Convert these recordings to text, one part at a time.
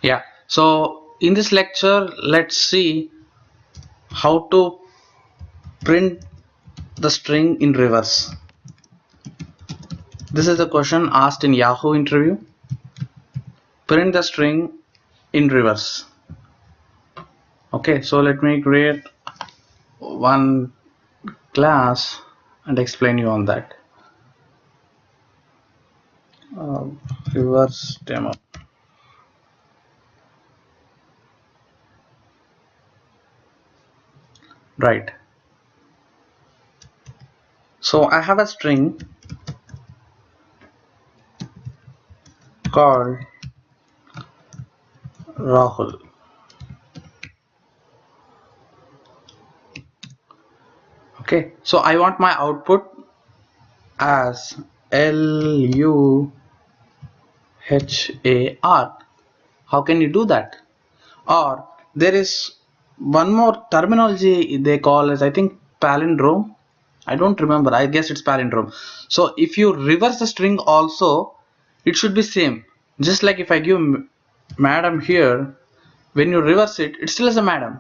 Yeah, so in this lecture, let's see how to print the string in reverse. This is the question asked in Yahoo interview. Print the string in reverse. Okay, so let me create one class and explain you on that. Reverse demo. Right. So I have a string called Rahul. Okay, so I want my output as LUHAR. How can you do that? Or there is one more terminology they call as, I think, palindrome. I don't remember. I guess it's palindrome. So if you reverse the string also, it should be same. Just like if I give madam here, when you reverse it, it still is a madam,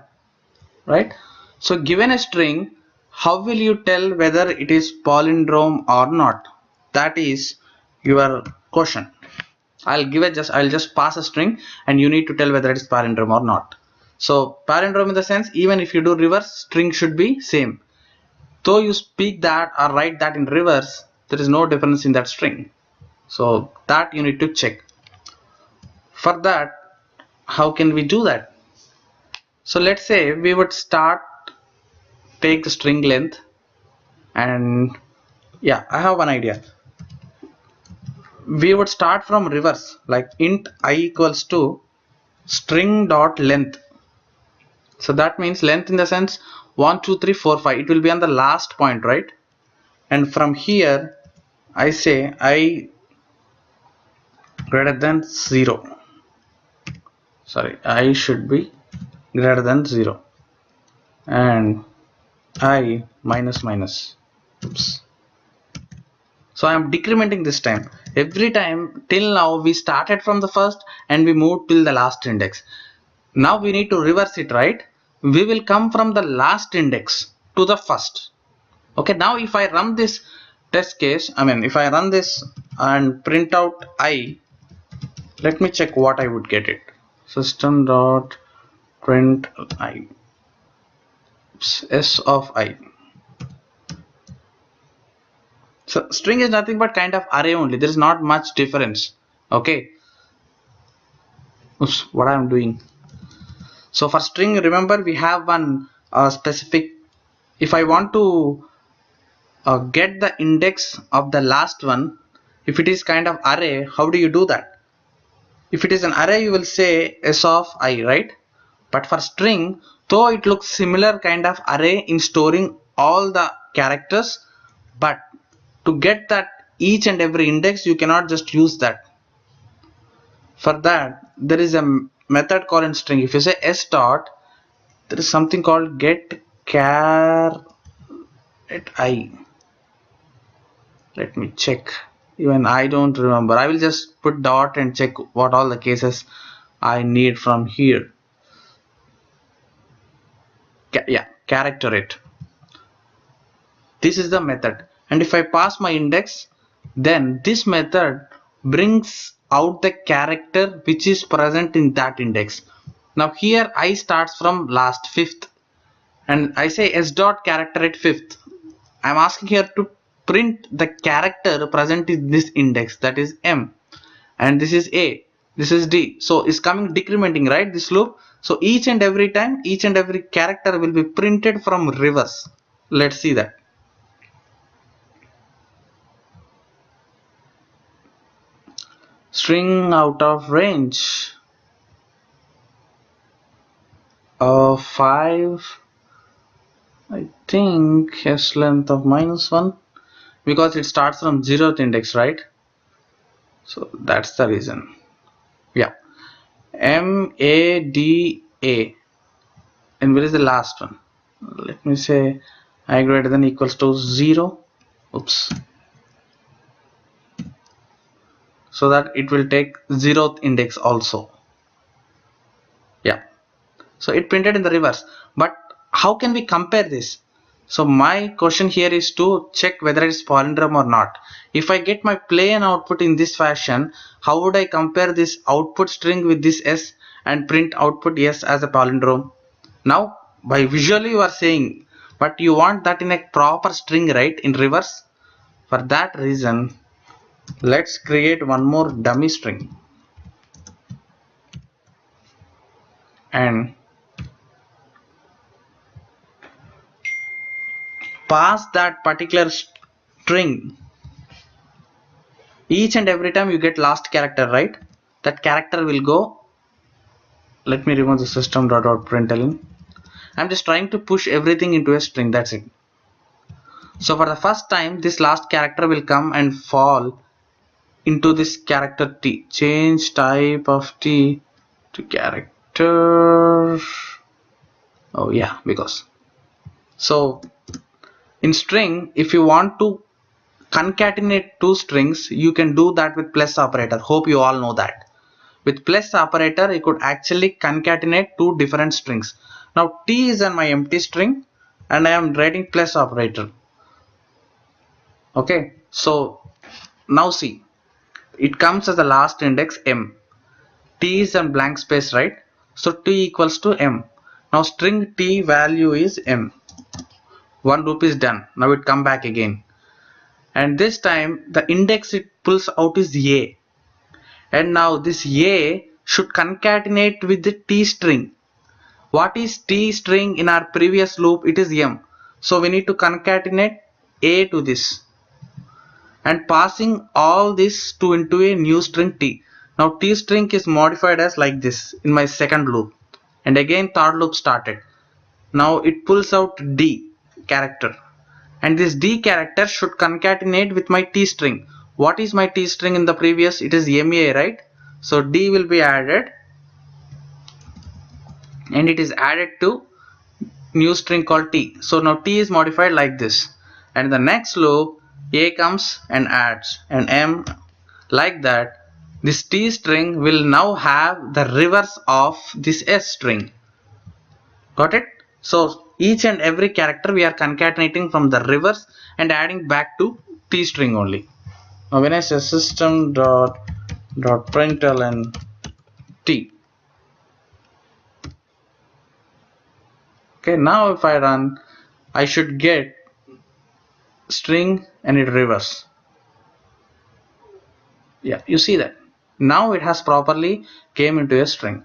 right? So given a string, how will you tell whether it is palindrome or not? That is your question. I'll just pass a string and you need to tell whether it is palindrome or not. So palindrome in the sense, even if you do reverse, string should be same. Though you speak that or write that in reverse, there is no difference in that string. So that you need to check. For that, how can we do that? So let's say we would take the string length, and yeah, I have one idea. We would start from reverse, like int I equals to string dot length. So that means length in the sense 1 2 3 4 5. It will be on the last point, right? And from here I say I greater than 0. Sorry, I should be greater than 0, and I minus minus. Oops. So I am decrementing this time. Every time till now we started from the first and we moved till the last index. Now we need to reverse it, right? We will come from the last index to the first. Okay, now if I run this test case, if I run this and print out I, let me check what I would get it. System dot print I, s of I. So string is nothing but kind of array only. There is not much difference. Okay. Oops, what I am doing. So for string, remember we have one specific. If I want to get the index of the last one, if it is kind of array, how do you do that? If it is an array, you will say s of I, right? But for string, though it looks similar kind of array in storing all the characters, but to get that each and every index, you cannot just use that. For that, there is a method called in string. If you say s dot, there is something called get char at I. Let me check. Even I don't remember. I will just put dot and check what all the cases I need from here. Yeah, character it. This is the method, and if I pass my index, then this method brings out the character which is present in that index. Now here I starts from last fifth, and I say s dot character at fifth. I'm asking here to print the character present in this index, that is M, and this is A, this is D. So it's coming decrementing, right, this loop. So each and every time, each and every character will be printed from reverse. Let's see that. String out of range of 5, I think s length of -1, because it starts from 0th index, right? So that's the reason. Yeah, MADA, and where is the last one? Let me say I greater than equals to 0. Oops. So that it will take 0th index also. So it printed in the reverse. But how can we compare this? So my question here is to check whether it is palindrome or not. If I get my plain output in this fashion, how would I compare this output string with this S and print output S as a palindrome? Now by visually you are saying, but you want that in a proper string, right, in reverse. For that reason, let's create one more dummy string and pass that particular string. Each and every time you get last character, right, that character will go. Let me remove the system.out.println. I'm just trying to push everything into a string, that's it. So for the first time this last character will come and fall into this character T. Change type of T to character. Oh yeah, because so in string, if you want to concatenate two strings, you can do that with plus operator. Hope you all know that. With plus operator, you could actually concatenate two different strings. Now T is on my empty string and I am writing plus operator. Okay, so now see, it comes as the last index M. T is on blank space, right? So T equals to M. Now string T value is M. One loop is done. Now it come back again. And this time the index it pulls out is A. And now this A should concatenate with the T string. What is T string in our previous loop? It is M. So we need to concatenate A to this. And passing all this to into a new string T. Now T string is modified as like this in my second loop. And again third loop started. Now it pulls out D character. And this D character should concatenate with my T string. What is my T string in the previous? It is MA, right? So D will be added. And it is added to new string called T. So now T is modified like this. And in the next loop, A comes and adds and M like that. This T string will now have the reverse of this S string. Got it? So each and every character we are concatenating from the reverse and adding back to T string only. Now when I say system.println T. Okay, now if I run, I should get string and it reverse. Yeah, you see that. Now it has properly came into a string.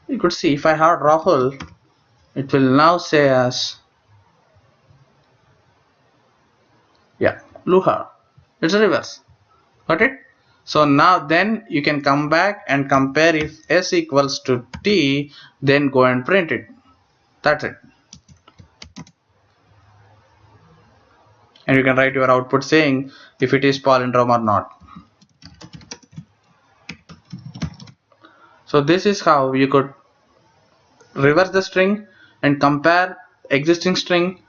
You could see if I have Rahul, it will now say as Luha. It's a reverse. Got it? So now then you can come back and compare if S equals to T, then go and print it. That's it. And you can write your output saying if it is palindrome or not. So this is how you could reverse the string and compare existing string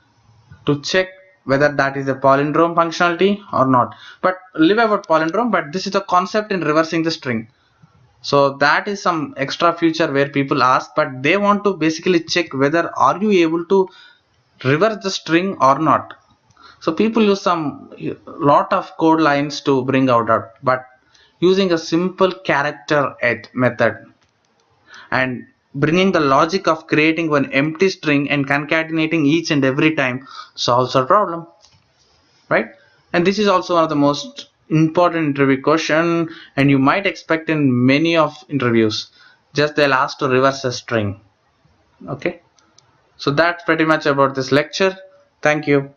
to check whether that is a palindrome functionality or not. But leave about palindrome, but this is the concept in reversing the string. So that is some extra feature where people ask, but they want to basically check whether are you able to reverse the string or not. So people use some lot of code lines to bring out that, but using a simple character add method and bringing the logic of creating one empty string and concatenating each and every time solves our problem, right? And this is also one of the most important interview question, and you might expect in many of interviews, just they'll ask to reverse a string. Okay, so that's pretty much about this lecture. Thank you.